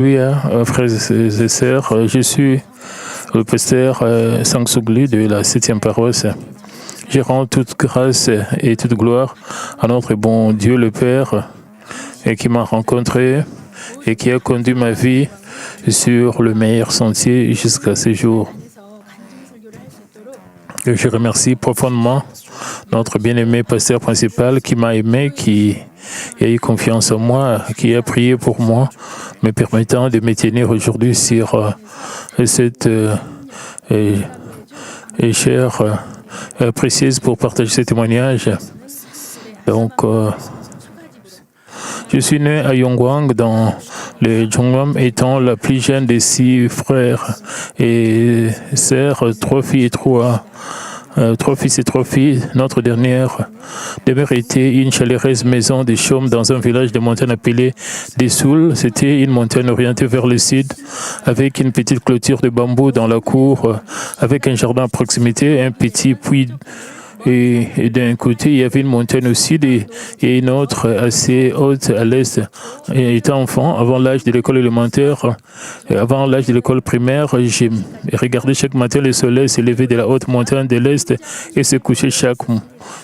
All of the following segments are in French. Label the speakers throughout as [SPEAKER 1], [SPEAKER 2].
[SPEAKER 1] Alléluia, frères et sœurs, je suis le pasteur Sangsugli de la 7e paroisse. Je rends toute grâce et toute gloire à notre bon Dieu le Père et qui m'a rencontré et qui a conduit ma vie sur le meilleur sentier jusqu'à ce jour. Et je remercie profondément notre bien-aimé pasteur principal qui m'a aimé, qui a eu confiance en moi, qui a prié pour moi, me permettant de me tenir aujourd'hui sur cette chair précieuse pour partager ce témoignage. Donc, je suis né à Yongwang dans le Jongnam, étant la plus jeune des 6 frères et sœurs, 3 filles et 3 fils et 3 filles. Notre dernière demeure était une chaleureuse maison de chaume dans un village de montagne appelé Dessoul. C'était une montagne orientée vers le sud, avec une petite clôture de bambou dans la cour, avec un jardin à proximité, un petit puits. Et d'un côté, il y avait une montagne au sud et une autre assez haute à l'est. Et étant enfant, avant l'âge de l'école élémentaire, avant l'âge de l'école primaire, j'ai regardé chaque matin le soleil se lever de la haute montagne de l'est et se coucher chaque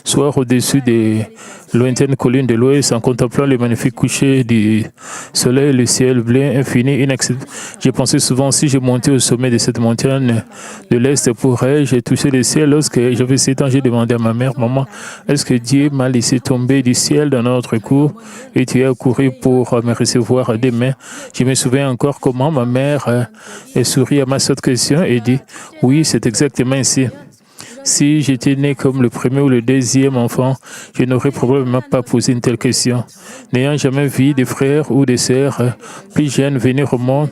[SPEAKER 1] soir au-dessus des lointaines collines de l'ouest en contemplant le magnifique coucher du soleil, le ciel bleu infini, inaccessible. J'ai pensé souvent, si je montais au sommet de cette montagne de l'est, pourrais-je toucher le ciel? Lorsque j'avais 7 ans, j'ai demandé à ma mère, maman, est-ce que Dieu m'a laissé tomber du ciel dans notre cour et tu as couru pour me recevoir des mains? Je me souviens encore comment ma mère a souri à ma cette question et dit, oui, c'est exactement ainsi. Si j'étais né comme le premier ou le deuxième enfant, je n'aurais probablement pas posé une telle question. N'ayant jamais vu des frères ou des sœurs plus jeunes venir au monde,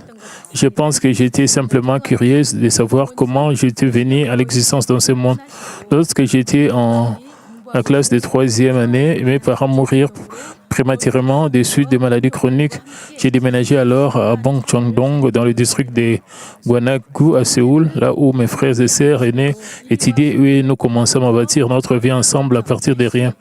[SPEAKER 1] je pense que j'étais simplement curieuse de savoir comment j'étais venue à l'existence dans ce monde. Lorsque j'étais en classe de 3e année, mes parents moururent prématurément des suites de maladies chroniques. J'ai déménagé alors à Bangchong-dong, dans le district de Gwanak-gu à Séoul, là où mes frères et sœurs aînés étudiaient et nous commençons à bâtir notre vie ensemble à partir de rien.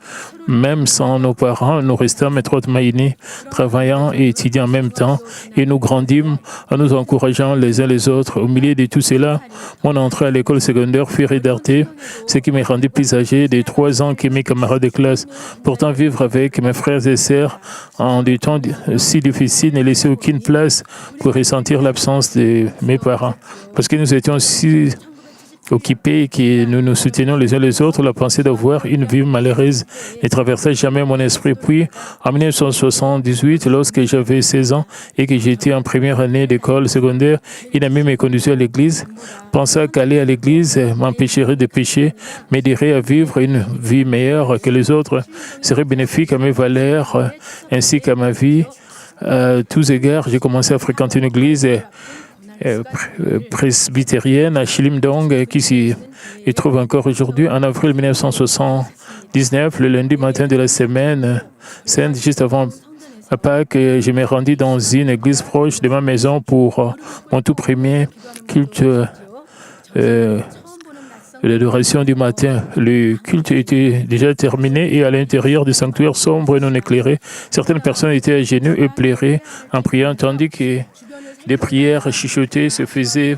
[SPEAKER 1] Même sans nos parents, nous restâmes étroitement unis, travaillant et étudiant en même temps, et nous grandîmes en nous encourageant les uns les autres. Au milieu de tout cela, mon entrée à l'école secondaire fut retardée, ce qui me rendit plus âgé de 3 ans que mes camarades de classe. Pourtant, vivre avec mes frères et sœurs en des temps si difficiles ne laissait aucune place pour ressentir l'absence de mes parents. Parce que nous étions si occupés et que nous nous soutenions les uns les autres, la pensée d'avoir une vie malheureuse ne traversait jamais mon esprit. Puis, en 1978, lorsque j'avais 16 ans et que j'étais en première année d'école secondaire, une amie me conduisit à l'église, pensant qu'aller à l'église m'empêcherait de pécher, m'aiderait à vivre une vie meilleure que les autres, serait bénéfique à mes valeurs ainsi qu'à ma vie. À tous égards, j'ai commencé à fréquenter une église presbytérienne à Chilimdong qui s'y trouve encore aujourd'hui. En avril 1979, le lundi matin de la semaine sainte, juste avant Pâques, je me rendis dans une église proche de ma maison pour mon tout premier culte de l'adoration du matin. Le culte était déjà terminé et à l'intérieur du sanctuaire sombre et non éclairé, certaines personnes étaient à genoux et pleuraient en priant, tandis que des prières chuchotées se faisaient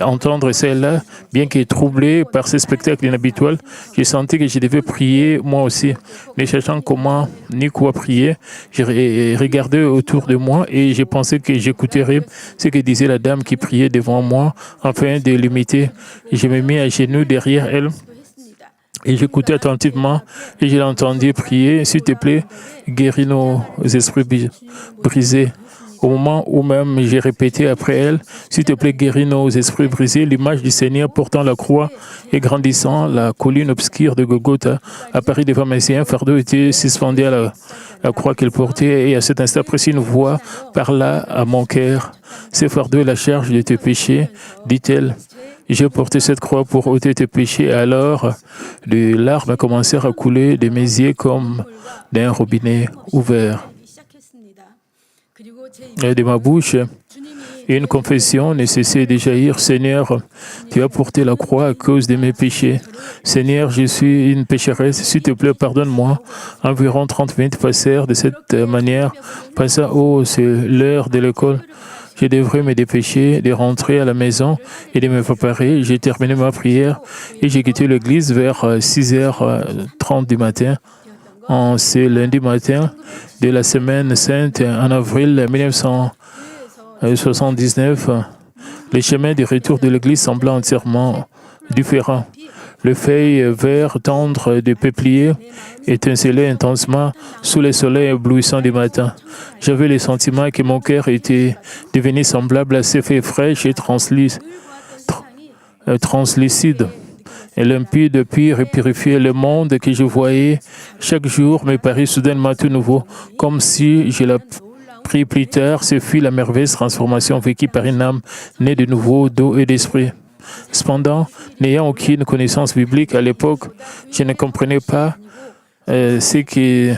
[SPEAKER 1] entendre celle-là, bien que troublé par ce spectacle inhabituel, j'ai senti que je devais prier moi aussi. Ne cherchant comment ni quoi prier, j'ai regardé autour de moi et j'ai pensé que j'écouterais ce que disait la dame qui priait devant moi afin de l'imiter. Je me mis à genoux derrière elle et j'écoutais attentivement et je l'entendais prier, s'il te plaît, guéris nos esprits brisés. Au moment où même j'ai répété après elle, s'il te plaît, guéris nos esprits brisés, l'image du Seigneur portant la croix et grandissant, la colline obscure de Golgotha apparut devant mes yeux. Un fardeau était suspendu à la croix qu'il portait et à cet instant précis, une voix parla à mon cœur. Ce fardeau est la charge de tes péchés, dit-elle. J'ai porté cette croix pour ôter tes péchés. Alors, les larmes commencèrent à couler de mes yeux comme d'un robinet ouvert. De ma bouche, Et une confession ne cessait de jaillir. Seigneur, tu as porté la croix à cause de mes péchés. Seigneur, je suis une pécheresse. S'il te plaît, pardonne-moi. Environ 30 minutes passèrent de cette manière. Pensa, oh, c'est l'heure de l'école. Je devrais me dépêcher de rentrer à la maison et de me préparer. J'ai terminé ma prière et j'ai quitté l'église vers 6h30 du matin. En ce lundi matin de la semaine sainte, en avril 1979, le chemin du retour de l'église semblait entièrement différent. Les feuilles vert tendre des peupliers étincelaient intensement sous le soleil éblouissant du matin. J'avais le sentiment que mon cœur était devenu semblable à ces feuilles fraîches et translucides et limpide, pur et purifié. Le monde que je voyais chaque jour me parut soudainement tout nouveau, comme si je l'appris plus tard. Ce fut la merveilleuse transformation vécue par une âme née de nouveau d'eau et d'esprit. Cependant, n'ayant aucune connaissance biblique à l'époque, je ne comprenais pas ce que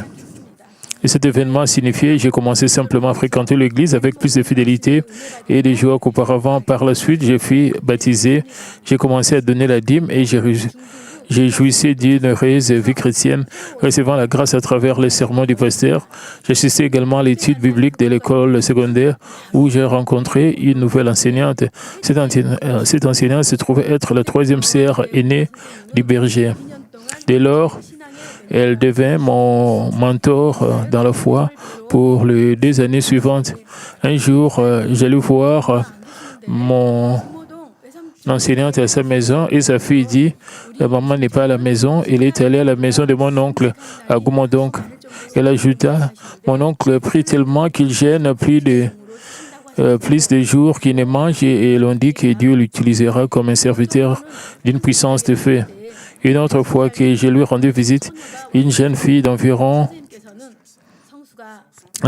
[SPEAKER 1] cet événement signifiait. J'ai commencé simplement à fréquenter l'église avec plus de fidélité et de joie qu'auparavant. Par la suite, je fus baptisé, j'ai commencé à donner la dîme et j'ai jouissé d'une heureuse vie chrétienne, recevant la grâce à travers les sermons du pasteur. J'assistais également à l'étude biblique de l'école secondaire où j'ai rencontré une nouvelle enseignante. Cette enseignante se trouvait être la troisième sœur aînée du berger. Dès lors, elle devint mon mentor dans la foi pour les 2 années suivantes. Un jour, j'allais voir mon enseignante à sa maison et sa fille dit « La maman n'est pas à la maison, elle est allée à la maison de mon oncle à Goumondonk. » Elle ajouta « Mon oncle prie tellement qu'il gêne plus de jours qu'il ne mange et l'on dit que Dieu l'utilisera comme un serviteur d'une puissance de feu. » Une autre fois que je lui rendu visite, une jeune fille d'environ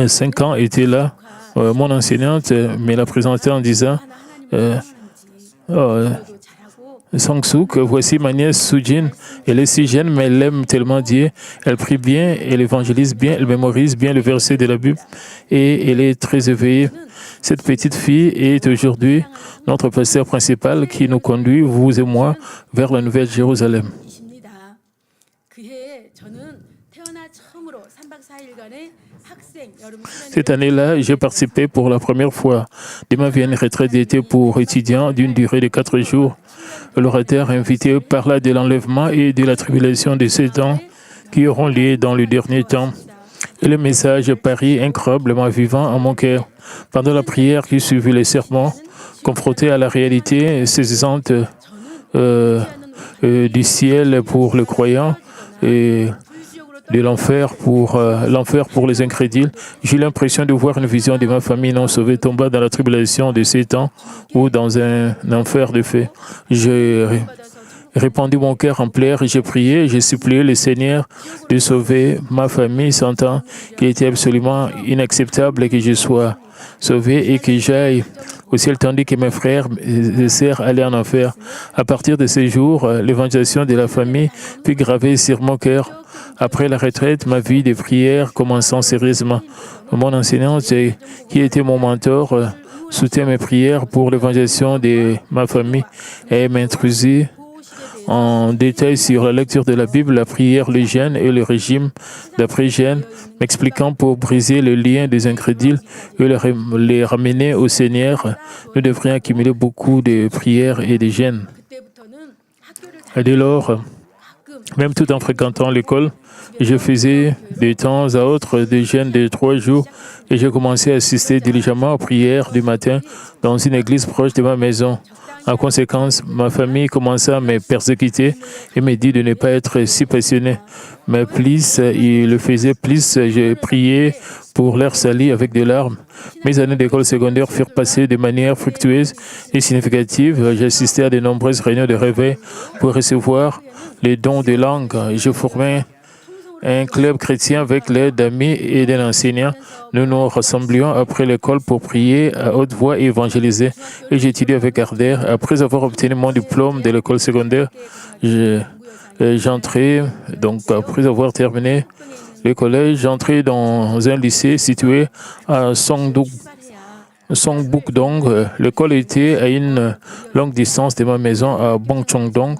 [SPEAKER 1] 5 ans était là. Mon enseignante me l'a présentée en disant Sang-suk, voici ma nièce Sujin. Elle est si jeune, mais elle aime tellement Dieu. Elle prie bien, elle évangélise bien, elle mémorise bien le verset de la Bible et elle est très éveillée. Cette petite fille est aujourd'hui notre pasteur principal qui nous conduit, vous et moi, vers la Nouvelle Jérusalem. Cette année-là, j'ai participé pour la première fois de ma vie à une retraite d'été pour étudiants d'une durée de 4 jours. L'orateur invité parla de l'enlèvement et de la tribulation de ces temps qui auront lieu dans le dernier temps. Et le message parut incroyablement vivant en mon cœur. Pendant la prière qui suivit les sermons, confronté à la réalité saisissante du ciel pour les croyants et de l'enfer pour les incrédules, j'ai eu l'impression de voir une vision de ma famille non sauvée tomber dans la tribulation de ces temps ou dans un enfer de feu. J'ai répandu mon cœur en pleurs et j'ai prié, j'ai supplié le Seigneur de sauver ma famille, sentant qu'il était absolument inacceptable que je sois sauvé et que j'aille au ciel tandis que mes frères et sœurs allaient en enfer. À partir de ces jours, l'évangélisation de la famille fut gravée sur mon cœur. Après la retraite, ma vie de prière commençant sérieusement. Mon enseignante, qui était mon mentor, soutient mes prières pour l'évangélisation de ma famille et m'introduisit en détail sur la lecture de la Bible, la prière, le jeûne et le régime d'après-jeûne, m'expliquant pour briser le lien des incrédules et les ramener au Seigneur. Nous devrions accumuler beaucoup de prières et de jeûnes. Et dès lors, même tout en fréquentant l'école, je faisais de temps à autre des jeûnes de 3 jours et j'ai commencé à assister diligemment aux prières du matin dans une église proche de ma maison. En conséquence, ma famille commença à me persécuter et me dit de ne pas être si passionné. Mais plus ils le faisaient, plus j'ai prié pour leur salut avec des larmes. Mes années d'école secondaire furent passées de manière fructueuse et significative. J'ai assisté à de nombreuses réunions de réveil pour recevoir les dons de langue. Je formais un club chrétien avec l'aide d'amis et d'un enseignant. Nous nous rassemblions après l'école pour prier à haute voix et évangéliser. Et j'étudiais avec ardeur. Après avoir obtenu mon diplôme de l'école secondaire, j'entrais, donc après avoir terminé le collège, j'entrais dans un lycée situé à Songdo. Song Buk-dong. L'école était à une longue distance de ma maison à Bongchong-dong,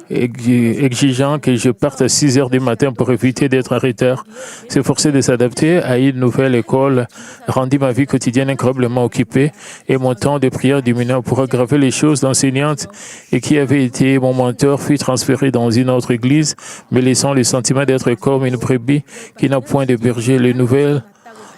[SPEAKER 1] exigeant que je parte à 6 heures du matin pour éviter d'être en retard. S'efforcer de s'adapter à une nouvelle école rendit ma vie quotidienne incroyablement occupée et mon temps de prière diminua. Pour aggraver les choses, l'enseignante et qui avait été mon mentor fut transférée dans une autre église, me laissant le sentiment d'être comme une brebis qui n'a point de berger. Les nouvelles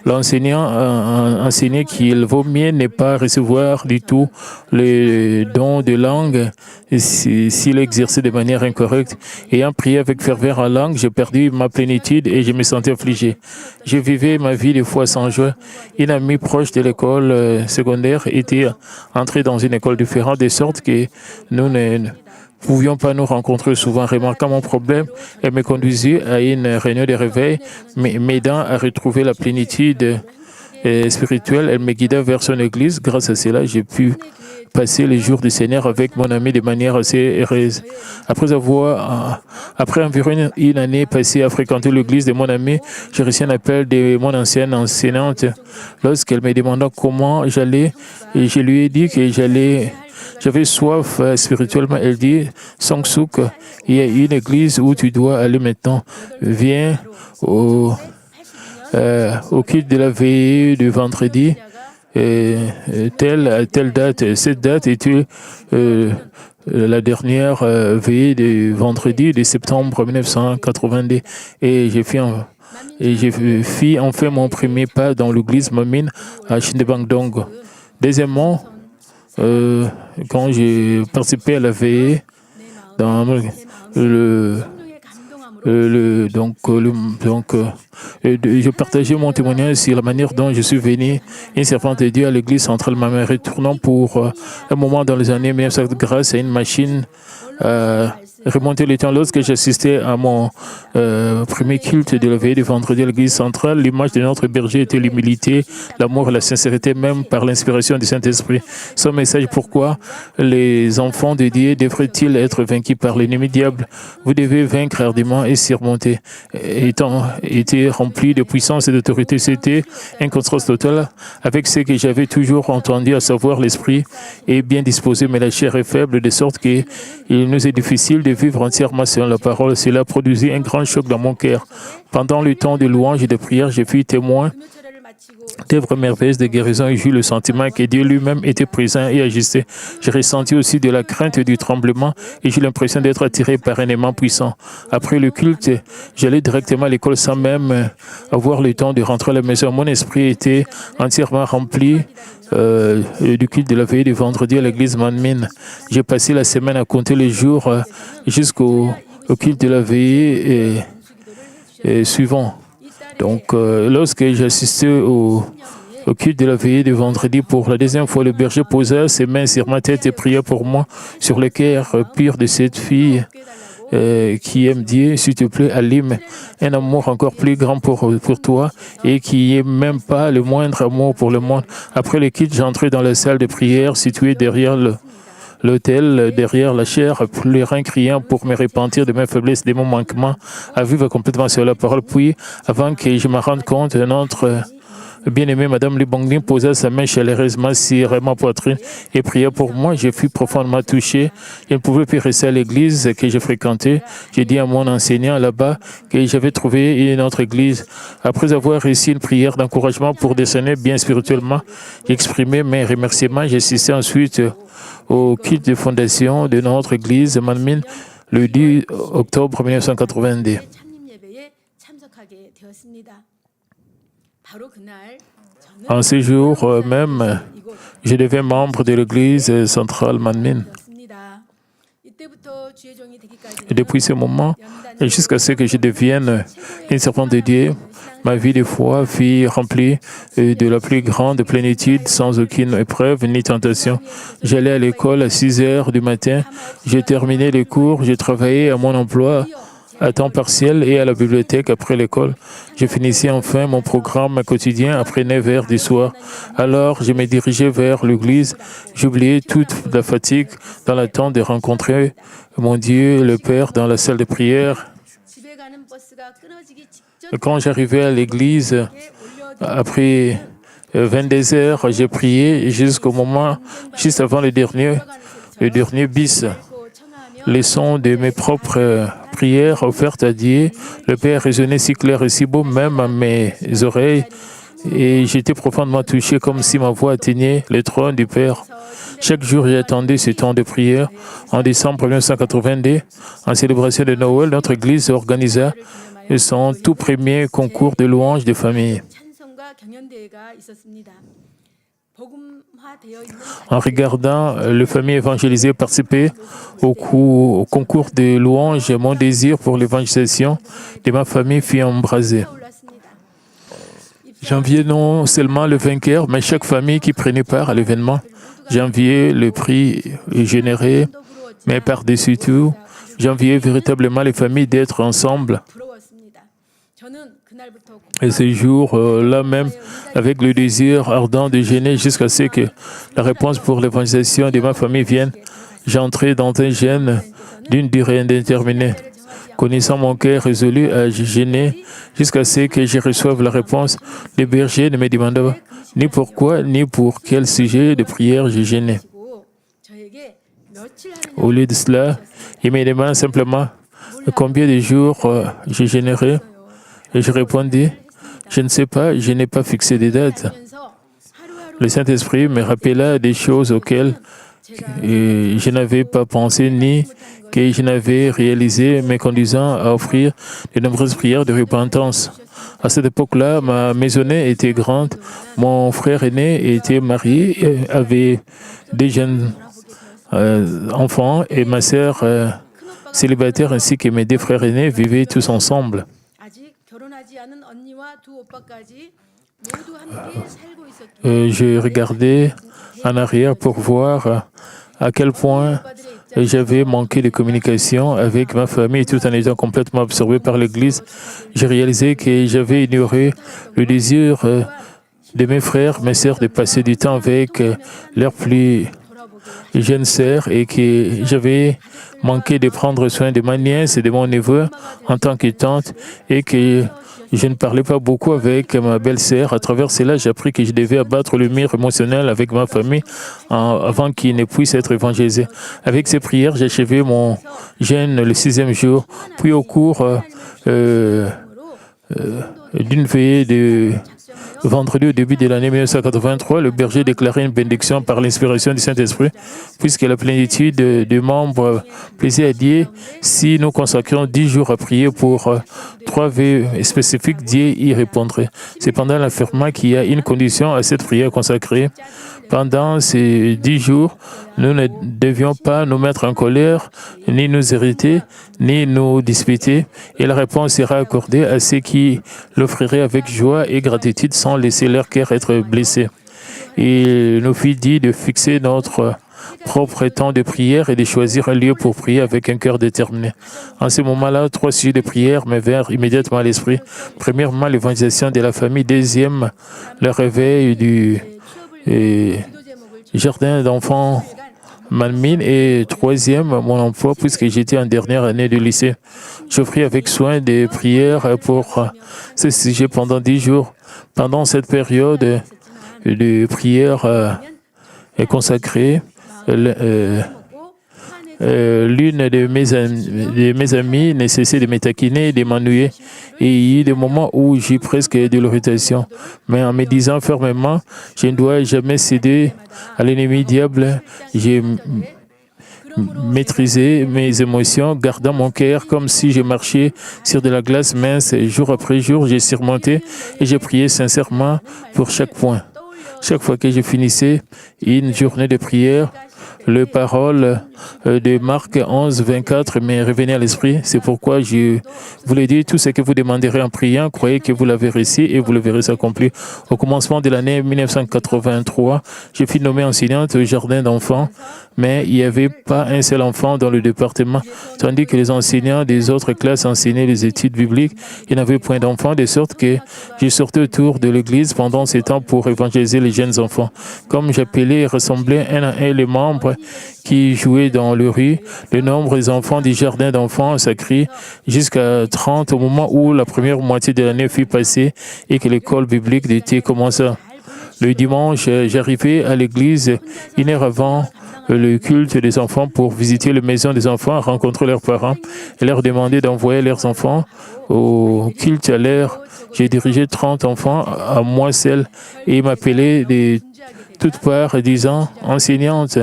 [SPEAKER 1] L'enseignant a enseigné qu'il vaut mieux ne pas recevoir du tout les dons de langue s'il exerçait de manière incorrecte. Ayant prié avec ferveur en langue, j'ai perdu ma plénitude et je me sentais affligé. Je vivais ma vie des fois sans joie. Une amie proche de l'école secondaire était entrée dans une école différente, de sorte que nous ne pouvions pas nous rencontrer souvent. Remarquant mon problème, elle me conduisit à une réunion de réveil, m'aidant à retrouver la plénitude spirituelle. Elle me guida vers son église. Grâce à cela, j'ai pu passer les jours du Seigneur avec mon ami de manière assez heureuse. Après environ une année passée à fréquenter l'église de mon ami, j'ai reçu un appel de mon ancienne enseignante. Lorsqu'elle me demanda comment j'allais, et je lui ai dit que j'avais soif spirituellement. Elle dit, Song-suk, il y a une église où tu dois aller maintenant. Viens au culte de la veillée du vendredi, telle date. Cette date était la dernière veillée du vendredi de septembre 1982. Et j'ai fait enfin mon premier pas dans l'église Manmin à Shindebangdong. Deuxièmement, quand j'ai participé à la veillée, je partageais mon témoignage sur la manière dont je suis venu, une servante de Dieu à l'église centrale, ma mère retournant pour un moment dans les années 1900 grâce à une machine remonter le temps. Lorsque j'assistais à mon premier culte de la veillée du vendredi à l'église centrale, l'image de notre berger était l'humilité, l'amour et la sincérité, même par l'inspiration du Saint-Esprit. Son message: pourquoi les enfants de Dieu devraient-ils être vaincus par l'ennemi diable? Vous devez vaincre ardemment et surmonter. Étant été rempli de puissance et d'autorité, c'était un contraste total avec ce que j'avais toujours entendu, à savoir l'esprit est bien disposé, mais la chair est faible, de sorte qu'il nous est difficile de vivre entièrement selon la parole. Cela produisit un grand choc dans mon cœur. Pendant le temps de louange et de prière, je fus témoin d'œuvres merveilleuses de guérison et j'eus le sentiment que Dieu lui-même était présent et agissait. J'ai ressenti aussi de la crainte et du tremblement et j'ai l'impression d'être attiré par un aimant puissant. Après le culte, j'allais directement à l'école sans même avoir le temps de rentrer à la maison. Mon esprit était entièrement rempli du culte de la veillée du vendredi à l'église Manmin. J'ai passé la semaine à compter les jours jusqu'au culte de la veillée suivant. Donc, lorsque j'assistais au culte de la veillée de vendredi pour la deuxième fois, le berger posa ses mains sur ma tête et pria pour moi sur le cœur pur de cette fille qui aime Dieu. S'il te plaît, allume un amour encore plus grand pour toi et qui n'ait même pas le moindre amour pour le monde. Après le culte, j'entrais dans la salle de prière située derrière l'autel, derrière la chair, pleurant, criant pour me repentir de mes faiblesses, de mon manquement, à vivre complètement sur la parole. Puis, avant que je me rende compte, notre bien-aimée Madame Lee Bongding posa sa main chaleureusement sur ma poitrine et pria pour moi. Je fus profondément touché. Je ne pouvais plus rester à l'église que je fréquentais. J'ai dit à mon enseignant là-bas que j'avais trouvé une autre église. Après avoir réussi une prière d'encouragement pour descendre bien spirituellement, j'exprimais mes remerciements. J'assistais ensuite au culte de fondation de notre église Manmin le 10 octobre 1982. En ce jour même, je deviens membre de l'église centrale Manmin. Et depuis ce moment, jusqu'à ce que je devienne une servante de Dieu, ma vie de foi fut remplie de la plus grande plénitude, sans aucune épreuve ni tentation. J'allais à l'école à 6 heures du matin, j'ai terminé les cours, j'ai travaillé à mon emploi à temps partiel et à la bibliothèque après l'école. Je finissais enfin mon programme quotidien après 9 heures du soir. Alors, je me dirigeais vers l'église. J'oubliais toute la fatigue dans l'attente de rencontrer mon Dieu, le Père, dans la salle de prière. Quand j'arrivais à l'église, après 22 heures, j'ai prié jusqu'au moment, juste avant le dernier bis. Les sons de mes propres prières offertes à Dieu, le Père résonnait si clair et si beau, même à mes oreilles, et j'étais profondément touché comme si ma voix atteignait le trône du Père. Chaque jour, j'attendais ce temps de prière. En décembre 1982, en célébration de Noël, notre Église organisa son tout premier concours de louanges de famille. En regardant les familles évangélisées participer au concours de louanges, mon désir pour l'évangélisation de ma famille fut embrasé. J'enviais non seulement le vainqueur, mais chaque famille qui prenait part à l'événement. J'enviais le prix généré, mais par-dessus tout, j'enviais véritablement les familles d'être ensemble. Et ce jour-là même, avec le désir ardent de gêner jusqu'à ce que la réponse pour l'évangélisation de ma famille vienne, j'entrais dans un gêne d'une durée indéterminée. Connaissant mon cœur résolu à gêner jusqu'à ce que je reçoive la réponse, le berger ne me demanda ni pourquoi, ni pour quel sujet de prière je gênais. Au lieu de cela, il me demanda simplement combien de jours je gênerais. Et je répondis, je ne sais pas, je n'ai pas fixé de date. Le Saint-Esprit me rappela des choses auxquelles je n'avais pas pensé ni que je n'avais réalisé, me conduisant à offrir de nombreuses prières de repentance. À cette époque-là, ma maisonnée était grande, mon frère aîné était marié, avait des jeunes enfants et ma sœur célibataire ainsi que mes deux frères aînés vivaient tous ensemble. Je regardais en arrière pour voir à quel point j'avais manqué de communication avec ma famille tout en étant complètement absorbé par l'Église. J'ai réalisé que j'avais ignoré le désir de mes frères, mes sœurs de passer du temps avec leurs plus jeunes sœurs et que j'avais manqué de prendre soin de ma nièce et de mon neveu en tant que tante et que je ne parlais pas beaucoup avec ma belle-sœur. À travers cela, j'ai appris que je devais abattre le mur émotionnel avec ma famille avant qu'il ne puisse être évangélisé. Avec ces prières, j'ai achevé mon jeûne le 6e jour. Puis au cours d'une veillée de vendredi au début de l'année 1983, le berger déclarait une bénédiction par l'inspiration du Saint-Esprit, puisque la plénitude de membres plaisait à Dieu. Si nous consacrions 10 jours à prier pour 3 vœux spécifiques, Dieu y répondrait. Cependant, l'affirma qu'il y a une condition à cette prière consacrée. Pendant ces 10 jours, nous ne devions pas nous mettre en colère, ni nous irriter, ni nous disputer, et la réponse sera accordée à ceux qui l'offriraient avec joie et gratitude sans laisser leur cœur être blessé. Il nous fut dit de fixer notre propre temps de prière et de choisir un lieu pour prier avec un cœur déterminé. En ce moment-là, 3 sujets de prière me vinrent immédiatement à l'esprit. Premièrement, l'évangélisation de la famille. Deuxième, le réveil du jardin d'enfants Malmine. Et troisième, mon emploi, puisque j'étais en dernière année de lycée. J'offris avec soin des prières pour ce sujet pendant 10 jours. Pendant cette période de prière consacrée, l'une de mes amies ne cessait de me taquiner et de m'ennuyer. Et il y a eu des moments où j'ai presque de l'irritation. Mais en me disant fermement, je ne dois jamais céder à l'ennemi diable, j'ai maîtrisé mes émotions, gardant mon cœur comme si je marchais sur de la glace mince. Jour après jour, j'ai surmonté et j'ai prié sincèrement pour chaque point. Chaque fois que je finissais une journée de prière, les paroles de Marc 11, 24 m'est revenu à l'esprit. C'est pourquoi je voulais dire tout ce que vous demanderez en priant, croyez que vous l'avez reçu et vous le verrez s'accomplir. Au commencement de l'année 1983, je fus nommée enseignante au jardin d'enfants, mais il n'y avait pas un seul enfant dans le département, tandis que les enseignants des autres classes enseignaient les études bibliques. Il n'y avait point d'enfants, de sorte que je sortais autour de l'église pendant ces temps pour évangéliser les jeunes enfants. Comme j'appelais et ressemblais un à un les membres qui jouaient dans le rue, le nombre des enfants du jardin d'enfants s'accrit jusqu'à 30 au moment où la première moitié de l'année fut passée et que l'école biblique d'été commença. Le dimanche, j'arrivais à l'église une heure avant le culte des enfants pour visiter la maison des enfants, rencontrer leurs parents et leur demander d'envoyer leurs enfants au culte à l'heure. J'ai dirigé 30 enfants à moi seul et ils m'appelaient de toutes parts disant « Enseignante,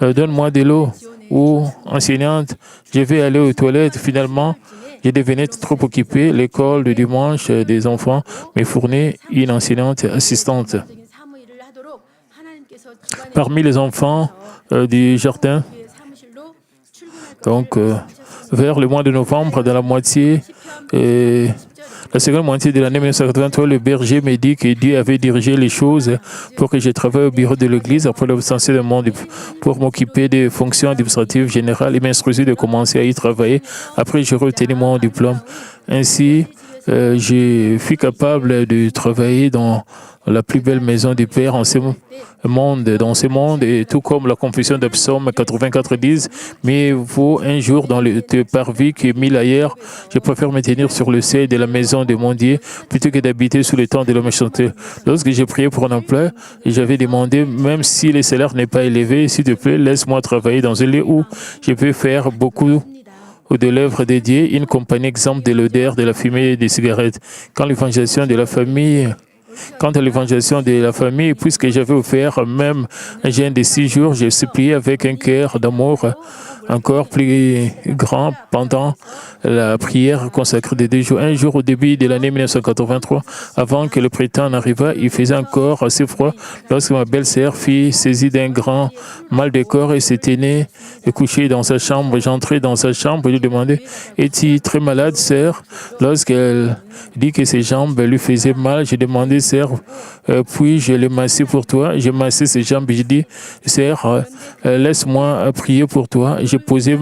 [SPEAKER 1] donne-moi de l'eau » ou « Enseignante, je vais aller aux toilettes ». Finalement, je devenais trop occupé. L'école du dimanche des enfants me fournit une enseignante assistante. Parmi les enfants du jardin, donc vers le mois de novembre, dans la seconde moitié de l'année 1983, le berger m'a dit que Dieu avait dirigé les choses pour que je travaille au bureau de l'église après l'absence de mon pour m'occuper des fonctions administratives générales. Il m'a instruit de commencer à y travailler. Après, j'ai retenu mon diplôme. Ainsi, je fus capable de travailler dans la plus belle maison du Père dans ce monde, et tout comme la confession de Psaume 84 dit, mieux vaut un jour dans le parvis que 1000 ailleurs. Je préfère me tenir sur le seuil de la maison de mon Dieu plutôt que d'habiter sous le temps de la méchanceté. Lorsque j'ai prié pour un emploi, j'avais demandé, même si le salaire n'est pas élevé, s'il te plaît, laisse-moi travailler dans un lieu où je peux faire beaucoup de l'œuvre de Dieu, une compagnie exempte de l'odeur de la fumée des cigarettes. Quant à l'évangélisation de la famille, puisque j'avais offert même un jeûne de 6 jours, j'ai supplié avec un cœur d'amour encore plus grand pendant la prière consacrée de 2 jours. Un jour au début de l'année 1983, avant que le printemps n'arrivât, il faisait encore assez froid lorsque ma belle-sœur fut saisie d'un grand mal de corps et se tenait couchée dans sa chambre. J'entrai dans sa chambre et lui demandai « Es-tu très malade, sœur ?» Lorsqu'elle dit que ses jambes lui faisaient mal, j'ai demandé « Sœur, puis-je les masser pour toi ?» J'ai massé ses jambes et j'ai dit « Sœur, laisse-moi prier pour toi. » J'ai posé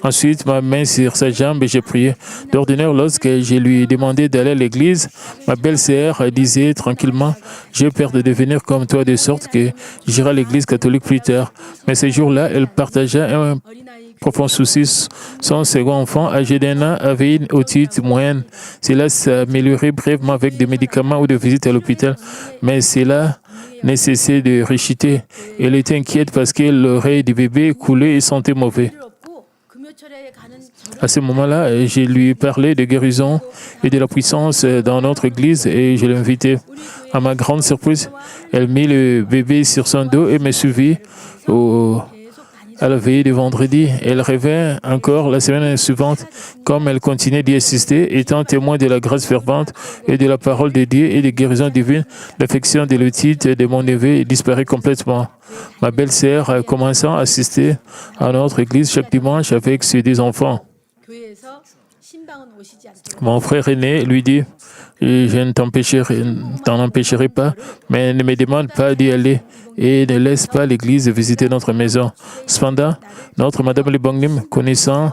[SPEAKER 1] ensuite ma main sur sa jambe et j'ai prié. D'ordinaire, lorsque je lui demandais d'aller à l'église, ma belle-sœur disait tranquillement « J'ai peur de devenir comme toi de sorte que j'irai à l'église catholique plus tard. » Mais ce jour-là, elle partagea un profond souci. Son second enfant, âgé d'1 an, avait une otite moyenne. Cela s'améliorait brièvement avec des médicaments ou des visites à l'hôpital, mais cela ne cessait de rechuter. Elle était inquiète parce que l'oreille du bébé coulait et sentait mauvais. À ce moment-là, je lui parlais de guérison et de la puissance dans notre église et je l'invitais. À ma grande surprise, elle mit le bébé sur son dos et me suivit à la veillée de vendredi. Elle revint encore la semaine suivante. Comme elle continuait d'y assister, étant témoin de la grâce fervente et de la parole de Dieu et de guérison divine, l'affection de l'otite de mon neveu disparaît complètement. Ma belle-sœur commençant à assister à notre église chaque dimanche avec ses 2 enfants. Mon frère aîné lui dit « Je ne t'en empêcherai pas, mais ne me demande pas d'y aller et ne laisse pas l'église visiter notre maison. » Cependant, notre Madame Lebangnim, connaissant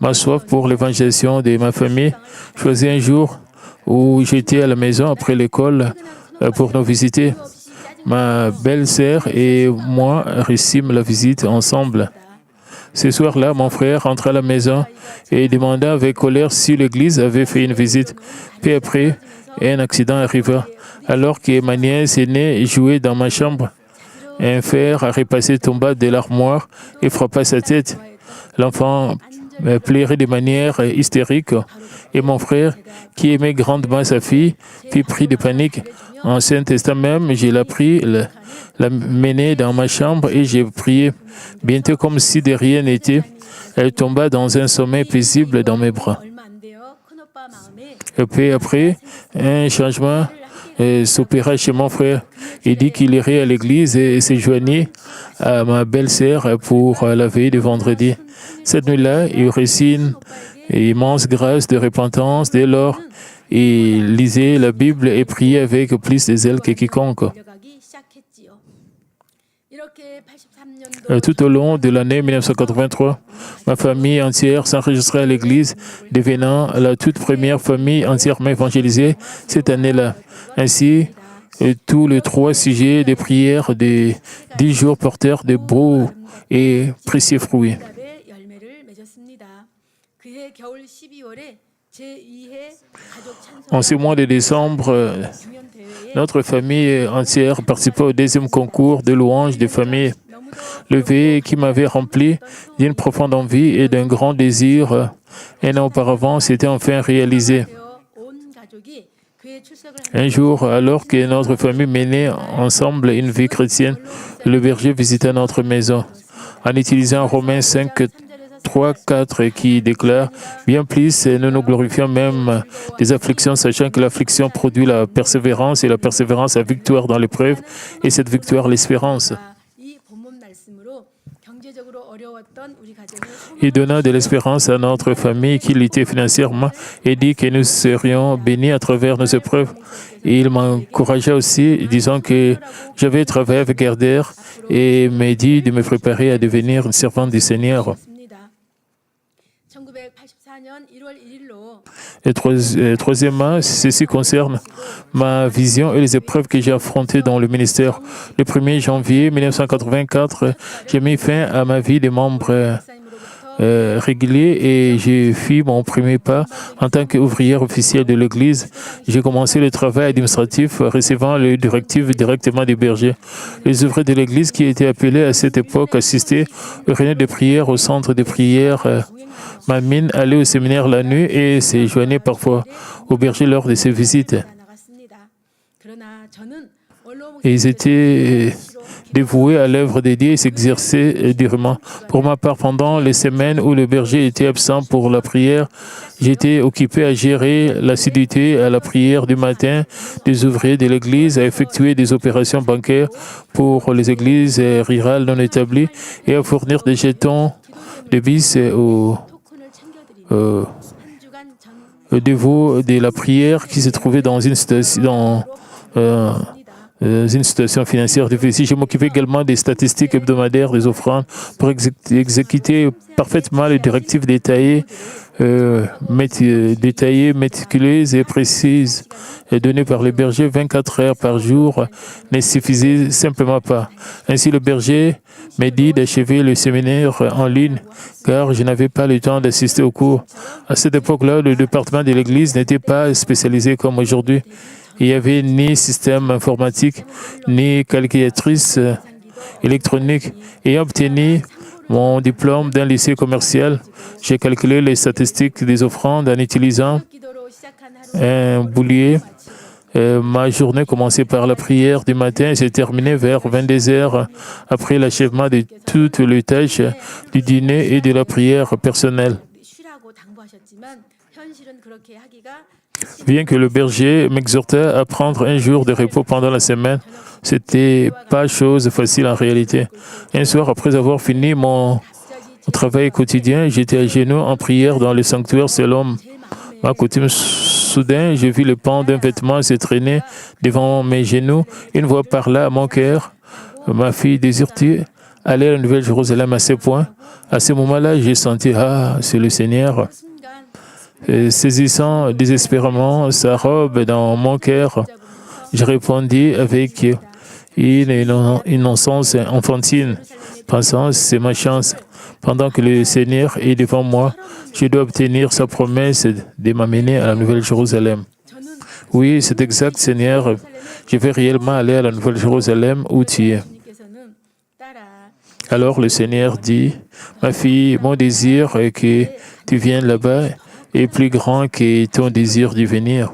[SPEAKER 1] ma soif pour l'évangélisation de ma famille, choisit un jour où j'étais à la maison après l'école pour nous visiter. Ma belle-sœur et moi réussissime la visite ensemble. Ce soir-là, mon frère rentra à la maison et demanda avec colère si l'église avait fait une visite. Puis après, un accident arriva. Alors que ma nièce aînée jouait dans ma chambre, un fer à repasser tomba de l'armoire et frappa sa tête. L'enfant pleurait de manière hystérique et mon frère, qui aimait grandement sa fille, fut pris de panique. En cet instant même, je l'ai pris, la mené dans ma chambre et j'ai prié. Bientôt, comme si de rien n'était, elle tomba dans un sommeil paisible dans mes bras. Et puis après, un changement s'opéra chez mon frère. Il dit qu'il irait à l'église et se joignit à ma belle-sœur pour la veille de vendredi. Cette nuit-là, il reçut une immense grâce de repentance. Dès lors, il lisait la Bible et priait avec plus de zèle que quiconque. Tout au long de l'année 1983, ma famille entière s'enregistrait à l'église, devenant la toute première famille entièrement évangélisée cette année-là. Ainsi, tous les 3 sujets de prière des 10 jours porteurs de beaux et précieux fruits. En ce mois de décembre, Notre famille entière participait au deuxième concours de louanges des familles. Le vœu qui m'avait rempli d'une profonde envie et d'un grand désir un an auparavant s'était enfin réalisé. Un jour, alors que notre famille menait ensemble une vie chrétienne, le berger visita notre maison en utilisant Romains 5, 3, 4 qui déclare « Bien plus, nous nous glorifions même des afflictions, sachant que l'affliction produit la persévérance et la persévérance la victoire dans l'épreuve et cette victoire l'espérance. » Il donna de l'espérance à notre famille qui luttait financièrement et dit que nous serions bénis à travers nos épreuves. Et il m'encouragea aussi, disant que j'avais travaillé avec Herder et m'a dit de me préparer à devenir une servante du Seigneur. Et troisièmement, ceci concerne ma vision et les épreuves que j'ai affrontées dans le ministère. Le 1er janvier 1984, j'ai mis fin à ma vie de membre régulier et j'ai fait mon premier pas en tant qu'ouvrière officielle de l'Église. J'ai commencé le travail administratif recevant les directives directement des bergers. Les ouvriers de l'Église qui étaient appelés à cette époque assistaient aux réunions de prière au centre de prière. Ma mine allait au séminaire la nuit et se joignait parfois aux bergers lors de ces visites. Et ils étaient dévoués à l'œuvre de Dieu et s'exerçaient durement. Pour ma part, pendant les semaines où le berger était absent pour la prière, j'étais occupé à gérer l'assiduité à la prière du matin des ouvriers de l'Église, à effectuer des opérations bancaires pour les églises rurales non établies et à fournir des jetons de bis aux dévots de la prière qui se trouvaient dans une situation financière difficile. Je m'occupais également des statistiques hebdomadaires des offrandes pour exécuter parfaitement les directives détaillées, méticuleuses et précises données par les bergers 24 heures par jour ne suffisaient simplement pas. Ainsi, le berger m'a dit d'achever le séminaire en ligne car je n'avais pas le temps d'assister aux cours. À cette époque-là, le département de l'Église n'était pas spécialisé comme aujourd'hui. Il n'y avait ni système informatique, ni calculatrice électronique. Ayant obtenu mon diplôme d'un lycée commercial, j'ai calculé les statistiques des offrandes en utilisant un boulier. Ma journée commençait par la prière du matin et s'est terminée vers 22 heures après l'achèvement de toutes les tâches du dîner et de la prière personnelle. Bien que le berger m'exhortait à prendre un jour de repos pendant la semaine, ce n'était pas chose facile en réalité. Un soir, après avoir fini mon travail quotidien, j'étais à genoux en prière dans le sanctuaire selon ma coutume. Soudain, je vis le pan d'un vêtement se traîner devant mes genoux. Une voix parla à mon cœur. Ma fille, désires-tu aller à la Nouvelle-Jérusalem à ce point? À ce moment-là, j'ai senti, c'est le Seigneur. Saisissant désespérément sa robe dans mon cœur, je répondis avec une innocence enfantine, pensant c'est ma chance. Pendant que le Seigneur est devant moi, je dois obtenir sa promesse de m'amener à la Nouvelle-Jérusalem. Oui, c'est exact, Seigneur. Je vais réellement aller à la Nouvelle-Jérusalem où tu es. Alors le Seigneur dit, ma fille, mon désir est que tu viennes là-bas est plus grand que ton désir d'y venir.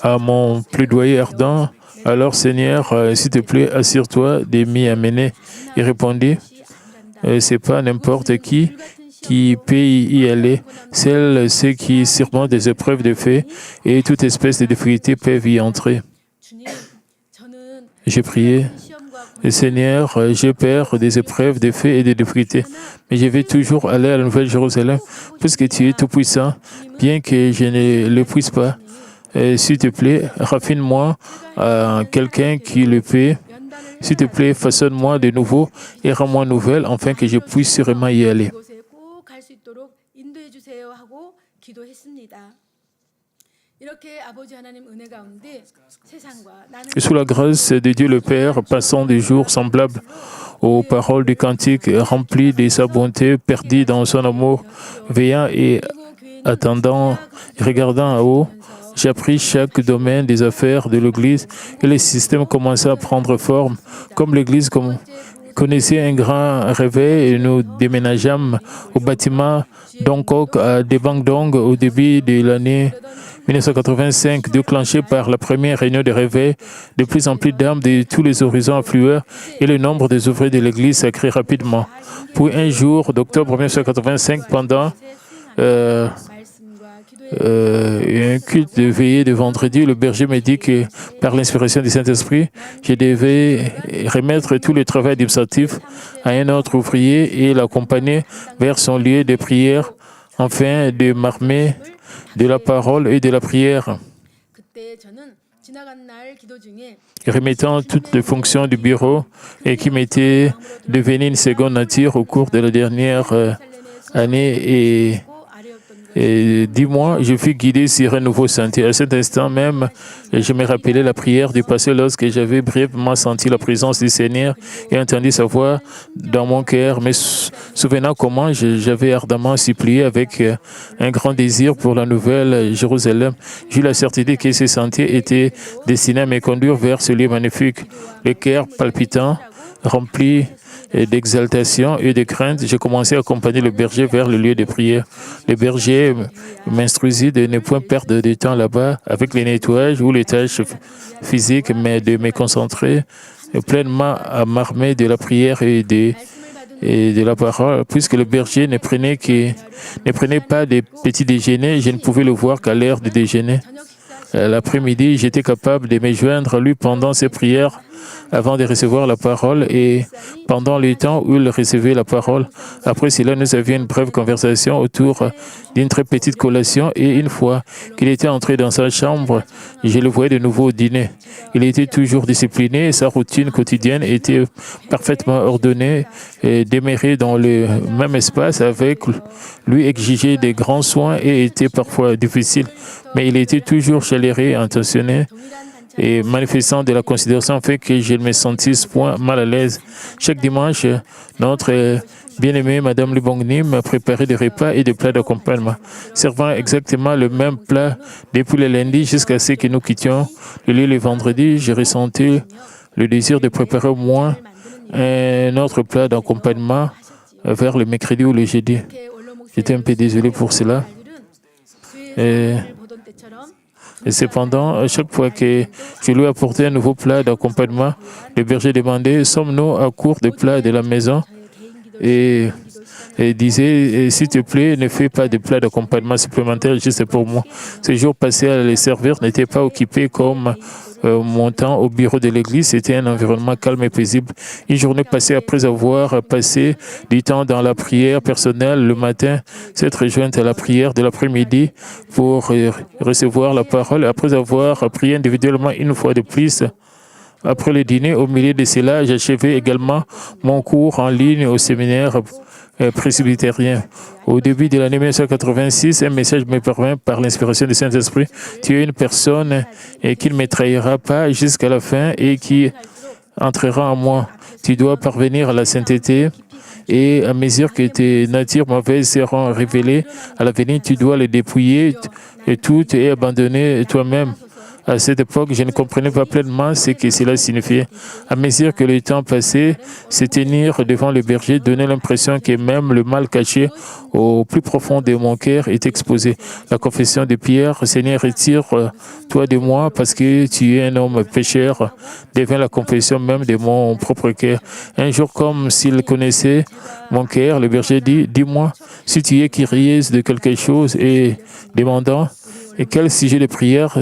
[SPEAKER 1] À mon plaidoyer ardent, alors Seigneur, s'il te plaît, assure-toi de m'y amener. Il répondit, c'est pas n'importe qui peut y aller. Seuls ceux qui surmontent des épreuves de fait et toute espèce de difficulté peuvent y entrer. J'ai prié. Seigneur, j'ai peur des épreuves, des faits et des difficultés, mais je vais toujours aller à la Nouvelle-Jérusalem, puisque tu es tout-puissant, bien que je ne le puisse pas. S'il te plaît, raffine-moi à quelqu'un qui le peut. S'il te plaît, façonne-moi de nouveau et rends-moi nouvelle, afin que je puisse sûrement y aller. Et sous la grâce de Dieu le Père, passant des jours semblables aux paroles du cantique, remplis de sa bonté, perdus dans son amour, veillant et attendant, regardant en haut, J'ai appris chaque domaine des affaires de l'Église et le système commençait à prendre forme. Comme l'Église connaissait un grand réveil, et nous déménageâmes au bâtiment d'Hongkong à Debangdong au début de l'année 1985, déclenché par la première réunion de réveil. De plus en plus d'âmes de tous les horizons affluèrent et le nombre des ouvriers de l'Église s'accrut rapidement. Puis un jour d'octobre 1985, pendant un culte de veillée de vendredi, le berger me dit que par l'inspiration du Saint-Esprit, je devais remettre tout le travail administratif à un autre ouvrier et l'accompagner vers son lieu de prière afin de m'armer de la parole et de la prière. Remettant toutes les fonctions du bureau et qui m'étaient devenues une seconde nature au cours de la dernière année et 10 mois, je fus guidé sur un nouveau sentier. À cet instant même, je me rappelais la prière du passé lorsque j'avais brièvement senti la présence du Seigneur et entendu sa voix dans mon cœur, me souvenant comment j'avais ardemment supplié avec un grand désir pour la nouvelle Jérusalem. J'ai eu la certitude que ce sentier était destiné à me conduire vers ce lieu magnifique. Le cœur palpitant, rempli d'exaltation et de crainte, j'ai commencé à accompagner le berger vers le lieu de prière. Le berger m'instruisit de ne point perdre de temps là-bas avec les nettoyages ou les tâches physiques, mais de me concentrer pleinement à m'armer de la prière et de la parole. Puisque le berger ne prenait pas de petits déjeuners, je ne pouvais le voir qu'à l'heure du déjeuner. L'après-midi, j'étais capable de me joindre à lui pendant ses prières avant de recevoir la parole et pendant le temps où il recevait la parole. Après cela, nous avions une brève conversation autour d'une très petite collation et une fois qu'il était entré dans sa chambre, je le voyais de nouveau au dîner. Il était toujours discipliné et sa routine quotidienne était parfaitement ordonnée et demeuré dans le même espace avec lui exigeait des grands soins et était parfois difficile, mais il était toujours chaleureux et intentionné et manifestant de la considération fait que je me sentisse point mal à l'aise. Chaque dimanche, notre bien-aimée Madame Libongni m'a préparé des repas et des plats d'accompagnement, servant exactement le même plat depuis le lundi jusqu'à ce que nous quittions le lieu le vendredi. J'ai ressenti le désir de préparer au moins un autre plat d'accompagnement vers le mercredi ou le jeudi. J'étais un peu désolé pour cela. Et cependant, à chaque fois que je lui apportais un nouveau plat d'accompagnement, le berger demandait « Sommes-nous à court de plats de la maison ?» et disait « S'il te plaît, ne fais pas de plats d'accompagnement supplémentaires juste pour moi. » Ces jours passés à les servir n'étaient pas occupés comme mon temps au bureau de l'église. C'était un environnement calme et paisible. Une journée passée après avoir passé du temps dans la prière personnelle le matin, s'être rejointe à la prière de l'après-midi pour recevoir la parole. Après avoir prié individuellement une fois de plus, après le dîner, au milieu de cela, j'achevais également mon cours en ligne au séminaire presbytérien. Au début de l'année 1986, un message me parvint par l'inspiration du Saint-Esprit. Tu es une personne qui ne me trahira pas jusqu'à la fin et qui entrera en moi. Tu dois parvenir à la sainteté et à mesure que tes natures mauvaises seront révélées à l'avenir, tu dois les dépouiller et toutes et abandonner toi-même. À cette époque, je ne comprenais pas pleinement ce que cela signifiait. À mesure que le temps passait, se tenir devant le berger donnait l'impression que même le mal caché au plus profond de mon cœur est exposé. La confession de Pierre, Seigneur, retire-toi de moi parce que tu es un homme pécheur, devint la confession même de mon propre cœur. Un jour, comme s'il connaissait mon cœur, le berger dit, dis-moi si tu es curieuse de quelque chose et demandant, et quel sujet de prière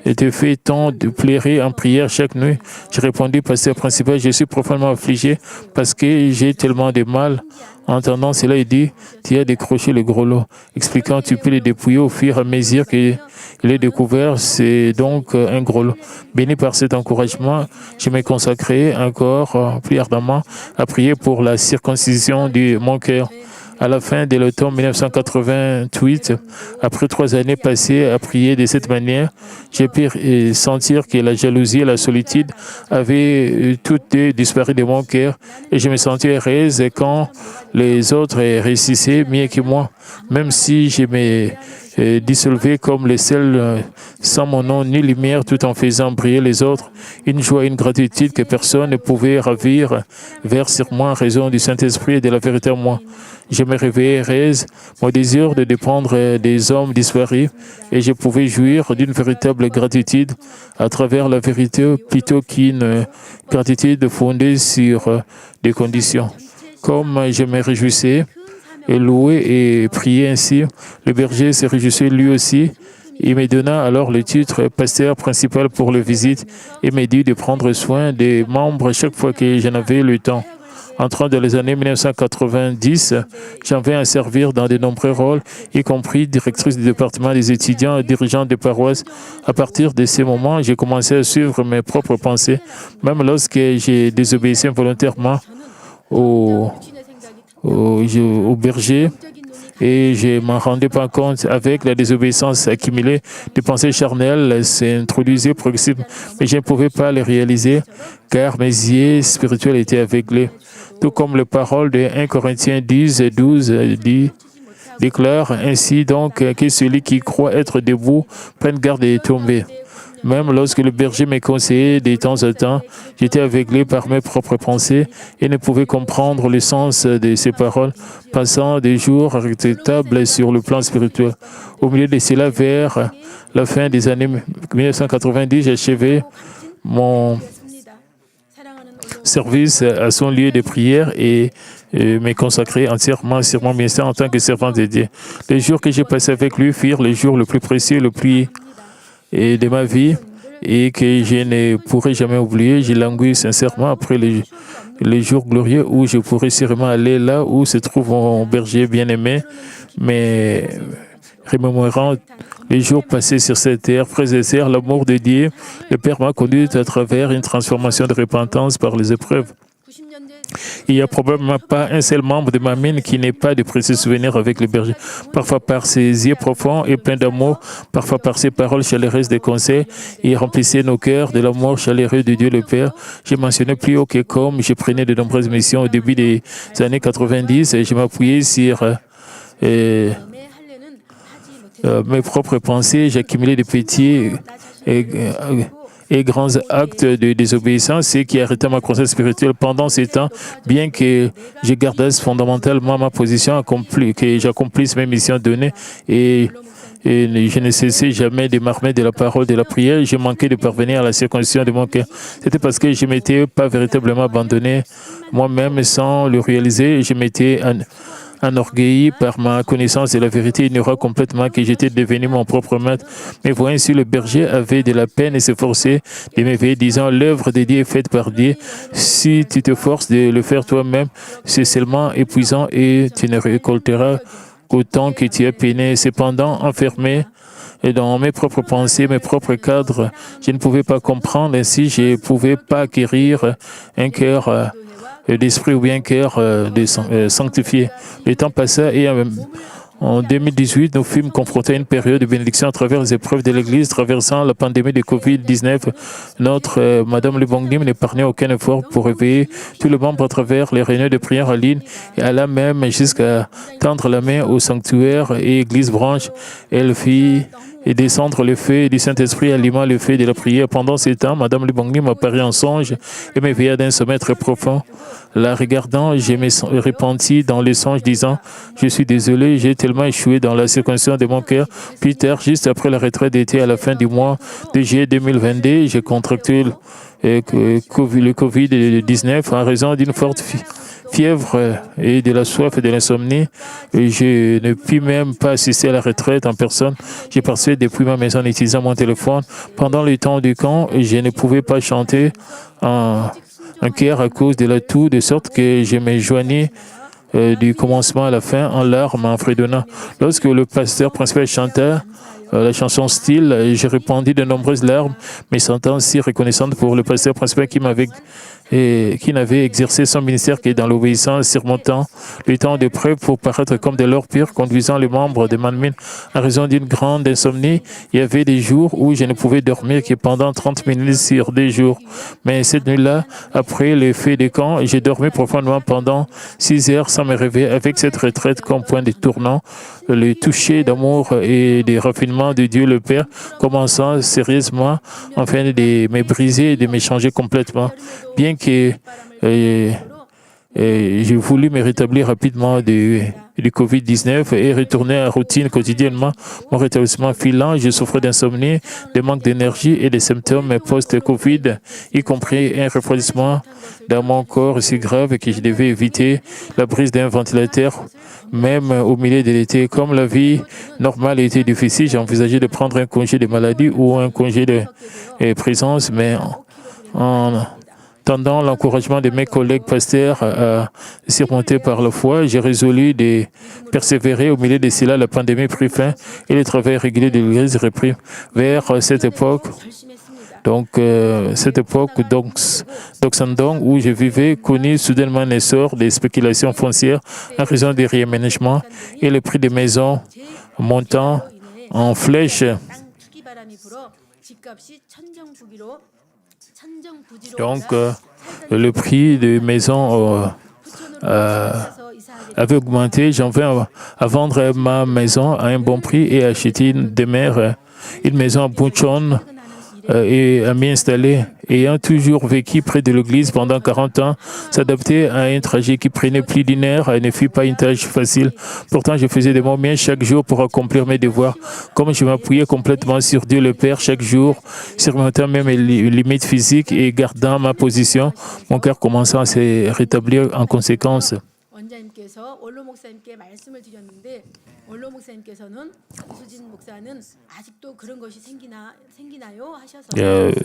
[SPEAKER 1] et te fait tant de pleurer en prière chaque nuit. Je répondis, pasteur principal, je suis profondément affligé parce que j'ai tellement de mal. En entendant cela, il dit, tu as décroché le gros lot. Expliquant, tu peux le dépouiller au fur et à mesure qu'il est découvert. C'est donc un gros lot. Béni par cet encouragement, je me consacrais encore plus ardemment à prier pour la circoncision de mon cœur. À la fin de l'automne 1988, après 3 années passées à prier de cette manière, j'ai pu sentir que la jalousie et la solitude avaient toutes disparu de mon cœur et je me sentais heureuse quand les autres réussissaient mieux que moi, même si je me dissolvais comme les sels sans mon nom ni lumière, tout en faisant briller les autres. Une joie et une gratitude que personne ne pouvait ravir vers sur moi en raison du Saint-Esprit et de la vérité en moi. Je me réveillais heureuse, mon désir de dépendre des hommes disparus, et je pouvais jouir d'une véritable gratitude à travers la vérité plutôt qu'une gratitude fondée sur des conditions. Comme je me réjouissais et louais et priais ainsi, le berger se réjouissait lui aussi. Il me donna alors le titre pasteur principal pour la visite et me dit de prendre soin des membres chaque fois que j'en avais le temps. Entrant dans les années 1990, j'en viens à servir dans de nombreux rôles, y compris directrice du département des étudiants et dirigeante de paroisse. À partir de ces moments, j'ai commencé à suivre mes propres pensées, même lorsque j'ai désobéi involontairement au berger. Et je ne m'en rendais pas compte. Avec la désobéissance accumulée, des pensées charnelles s'introduisaient progressivement, mais je ne pouvais pas les réaliser car mes yeux spirituels étaient aveuglés. Tout comme les paroles de 1 Corinthiens 10:12 déclare ainsi donc que celui qui croit être debout prenne garde de tomber. Même lorsque le berger me conseillait de temps en temps, j'étais aveuglé par mes propres pensées et ne pouvais comprendre le sens de ces paroles, passant des jours regrettables sur le plan spirituel. Au milieu de cela, vers la fin des années 1990, j'achevais mon service à son lieu de prière et me consacrer entièrement sur mon ministère en tant que servant de Dieu. Les jours que j'ai passés avec lui furent les jours les plus précieux, le plus de ma vie et que je ne pourrai jamais oublier. J'ai langui sincèrement après les jours glorieux où je pourrais sûrement aller là où se trouve mon berger bien-aimé, mais remémorant les jours passés sur cette terre, frères et sœurs, l'amour de Dieu, le Père m'a conduit à travers une transformation de repentance par les épreuves. Il n'y a probablement pas un seul membre de ma mine qui n'ait pas de précieux souvenirs avec le berger. Parfois par ses yeux profonds et pleins d'amour, parfois par ses paroles chaleureuses de conseils, il remplissait nos cœurs de l'amour chaleureux de Dieu le Père. J'ai mentionné plus haut que comme je prenais de nombreuses missions au début des années 90, je m'appuyais sur mes propres pensées, j'accumulais des petits et grands actes de désobéissance et qui arrêtaient ma croissance spirituelle pendant ces temps, bien que je gardasse fondamentalement ma position, que j'accomplisse mes missions données et je ne cessais jamais de m'armer de la parole de la prière. Je manquais de parvenir à la circoncision de mon cœur. C'était parce que je ne m'étais pas véritablement abandonné moi-même sans le réaliser. Je m'étais enorgueilli par ma connaissance de la vérité, ignorant complètement que j'étais devenu mon propre maître. Mais voyant si le berger avait de la peine et s'efforçait de m'éveiller, disant l'œuvre de Dieu est faite par Dieu. Si tu te forces de le faire toi-même, c'est seulement épuisant et tu ne récolteras qu'autant que tu as peiné. Cependant, enfermé dans mes propres pensées, mes propres cadres, je ne pouvais pas comprendre. Ainsi, je ne pouvais pas acquérir un cœur d'esprit ou bien cœur sanctifié. Le temps passa et en 2018, nous fûmes confrontés à une période de bénédiction à travers les épreuves de l'Église, traversant la pandémie de COVID-19. Notre Madame Lebongnim n'épargnait aucun effort pour réveiller tous les membres à travers les réunions de prière en ligne et alla même jusqu'à tendre la main au sanctuaire et Église branche. Elle fit descendre le feu du Saint-Esprit allumant le feu de la prière. Pendant ce temps, Madame Lebongnim m'apparut en songe et m'éveilla d'un sommeil très profond. La regardant, je me repentis dans le songe disant « Je suis désolé, j'ai tellement échoué dans la circoncision de mon cœur. » Plus tard, juste après la retraite d'été à la fin du mois de juillet 2022, j'ai contracté le COVID-19 en raison d'une forte fièvre et de la soif et de l'insomnie. Je ne puis même pas assister à la retraite en personne. J'ai participé depuis ma maison en utilisant mon téléphone. Pendant le temps du camp, je ne pouvais pas chanter en chœur à cause de la toux, de sorte que je me joignis du commencement à la fin en larmes, en fredonnant. Lorsque le pasteur principal chanta la chanson style, j'ai répandu de nombreuses larmes, me sentant si reconnaissante pour le pasteur principal qui m'avait et qui n'avait exercé son ministère que dans l'obéissance, surmontant le temps de preuve pour paraître comme de l'or pur, conduisant les membres de Manmin à raison d'une grande insomnie. Il y avait des jours où je ne pouvais dormir que pendant 30 minutes sur 2 jours. Mais cette nuit-là, après le feu des camps, j'ai dormi profondément pendant 6 heures sans me réveiller. Avec cette retraite comme point de tournant, le toucher d'amour et des raffinements de Dieu le Père, commençant sérieusement, enfin, de me briser et de me changer complètement. Bien que j'ai voulu me rétablir rapidement du Covid-19 et retourner à la routine quotidiennement. Mon rétablissement filant, je souffrais d'insomnie, de manque d'énergie et des symptômes post-Covid, y compris un refroidissement dans mon corps si grave que je devais éviter la prise d'un ventilateur, même au milieu de l'été. Comme la vie normale était difficile, j'ai envisagé de prendre un congé de maladie ou un congé de présence, mais en tendant l'encouragement de mes collègues pasteurs à surmonter par la foi, j'ai résolu de persévérer. Au milieu de cela, la pandémie prit fin et le travail régulier de l'Église reprit. Vers cette époque, d'Oxandong, où je vivais, connut soudainement un essor des spéculations foncières en raison des réaménagements et le prix des maisons montant en flèche. Donc, le prix des maisons avait augmenté. J'en viens à vendre ma maison à un bon prix et acheter une demeure, une maison à Buncheon et à m'y installer. Ayant toujours vécu près de l'église pendant 40 ans, s'adapter à un trajet qui prenait plus d'une heure ne fut pas une tâche facile. Pourtant, je faisais de mon mieux chaque jour pour accomplir mes devoirs. Comme je m'appuyais complètement sur Dieu le Père chaque jour, surmontant même mes limites physiques et gardant ma position, mon cœur commençait à se rétablir en conséquence.
[SPEAKER 2] 원장님께서 원로 목사님께 말씀을 드렸는데 원로 목사님께서는 이수진 목사는 아직도 그런 것이 생기나요 하셔서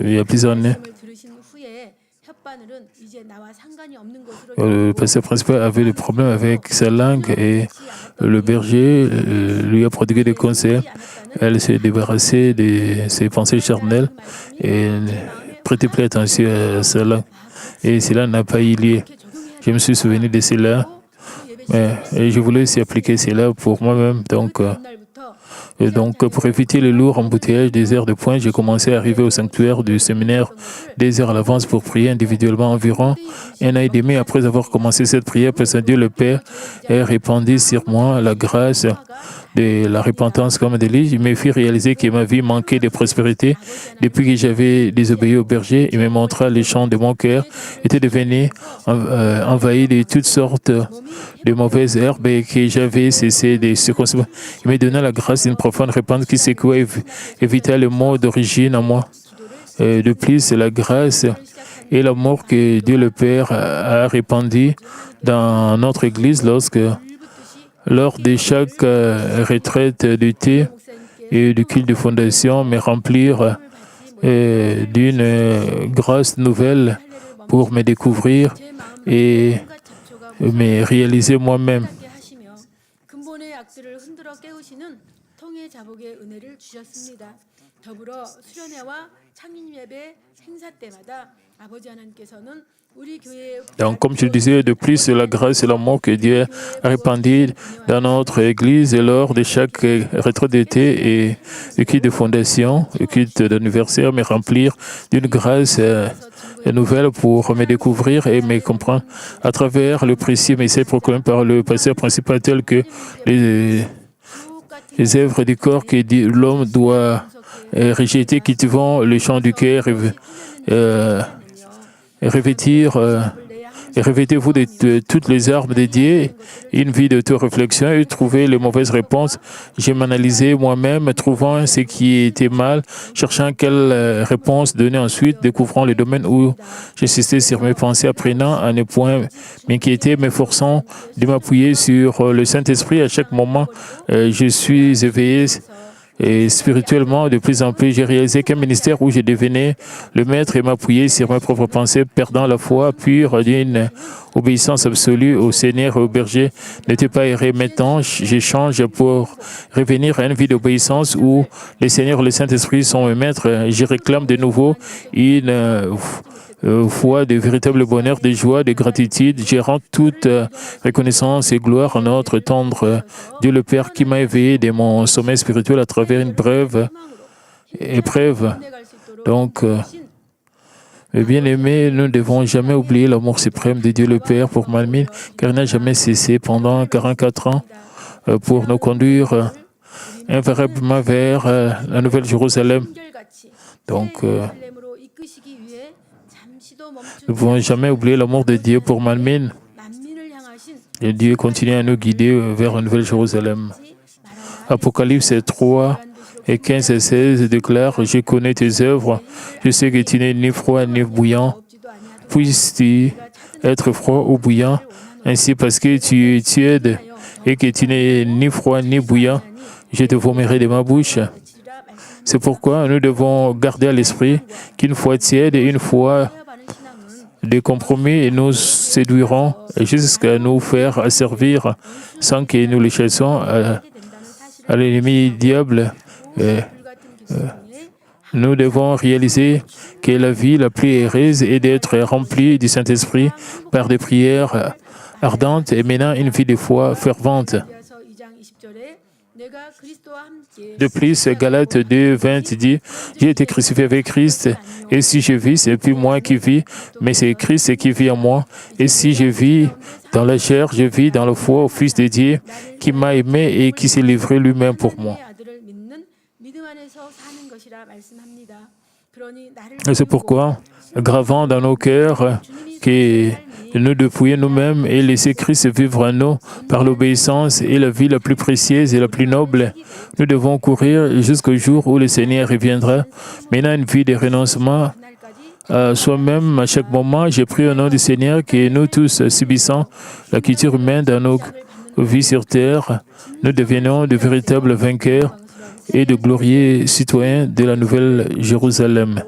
[SPEAKER 1] Il y a plusieurs années,
[SPEAKER 2] 말씀을 들으신 후에 혓바늘은 이제 나와 상관이 없는 것으로
[SPEAKER 1] le pasteur principal avait des problèmes avec sa langue et le berger lui a prodigué des conseils. Elle s'est débarrassée de ses pensées charnelles et prêtait plus attention à sa langue. Et cela n'a pas eu lieu. Je me suis souvenu de cela. Et je voulais aussi appliquer cela pour moi-même. Donc, pour éviter le lourd embouteillage des heures de pointe, j'ai commencé à arriver au sanctuaire du séminaire des heures à l'avance pour prier individuellement environ 1 an et demi après avoir commencé cette prière, parce que Dieu le Père a répandu sur moi la grâce de la repentance comme de l'île. Il m'a fait réaliser que ma vie manquait de prospérité depuis que j'avais désobéi au berger. Il me montra les champs de mon cœur étaient devenus envahis de toutes sortes de mauvaises herbes et que j'avais cessé de se consommer. Il m'a donné la grâce d'une profonde repentance qui secouait et évita le mot d'origine en moi. De plus, la grâce et l'amour que Dieu le Père a répandu dans notre Église lors de chaque retraite d'été et du culte de fondation me remplirent d'une grâce nouvelle pour me découvrir et me réaliser moi-même. Donc, comme je le disais, de plus, la grâce et l'amour que Dieu a répandu dans notre Église lors de chaque retraite d'été et le culte de fondation, le culte d'anniversaire, me remplir d'une grâce nouvelle pour me découvrir et me comprendre à travers le précieux message proclamé par le pasteur principal tel que les œuvres du corps que l'homme doit rejeter, cultivant le champ du cœur revêtez-vous de toutes les armes de Dieu, une vie d'auto-réflexion et trouver les mauvaises réponses. Je m'analysais moi-même, trouvant ce qui était mal, cherchant quelle réponse donner ensuite, découvrant le domaine où j'insistais sur mes pensées, apprenant à ne point m'inquiéter, m'efforçant de m'appuyer sur le Saint-Esprit à chaque moment. Je suis éveillé. Et spirituellement, de plus en plus, j'ai réalisé qu'un ministère où je devenais le maître et m'appuyais sur mes propres pensées, perdant la foi pure d'une obéissance absolue au Seigneur et au berger, n'était pas erré. Maintenant, j'échange pour revenir à une vie d'obéissance où le Seigneur et le Saint-Esprit sont mes maîtres. Je réclame de nouveau une foi, de véritable bonheur, de joie, de gratitude. Je rends toute reconnaissance et gloire à notre tendre Dieu le Père qui m'a éveillé de mon sommeil spirituel à travers une brève épreuve. Donc, mes bien-aimés, nous ne devons jamais oublier l'amour suprême de Dieu le Père pour Malmine, car il n'a jamais cessé pendant 44 ans pour nous conduire invariablement vers la Nouvelle Jérusalem. Donc, nous ne pouvons jamais oublier l'amour de Dieu pour Malmine. Et Dieu continue à nous guider vers la Nouvelle Jérusalem. Apocalypse 3 et 15 et 16 déclarent « Je connais tes œuvres, je sais que tu n'es ni froid ni bouillant. Puisses-tu être froid ou bouillant, ainsi parce que tu es tiède et que tu n'es ni froid ni bouillant, je te vomirai de ma bouche. » C'est pourquoi nous devons garder à l'esprit qu'une foi tiède et une foi de compromis nous séduiront jusqu'à nous faire servir sans que nous les chassons à l'ennemi diable. Nous devons réaliser que la vie la plus heureuse est d'être remplie du Saint-Esprit par des prières ardentes et menant une vie de foi fervente. De plus, Galates 2, 20 dit « J'ai été crucifié avec Christ, et si je vis, c'est plus moi qui vis, mais c'est Christ qui vit en moi. Et si je vis dans la chair, je vis dans la foi au Fils de Dieu, qui m'a aimé et qui s'est livré lui-même pour moi. » Et c'est pourquoi, gravant dans nos cœurs que nous dépouiller nous-mêmes et laisser Christ vivre en nous par l'obéissance et la vie la plus précieuse et la plus noble, nous devons courir jusqu'au jour où le Seigneur reviendra, menant une vie de renoncement à soi-même à chaque moment. J'ai pris au nom du Seigneur que nous tous subissons la culture humaine dans nos vies sur terre, nous devenons de véritables vainqueurs et de glorieux citoyens de la Nouvelle Jérusalem.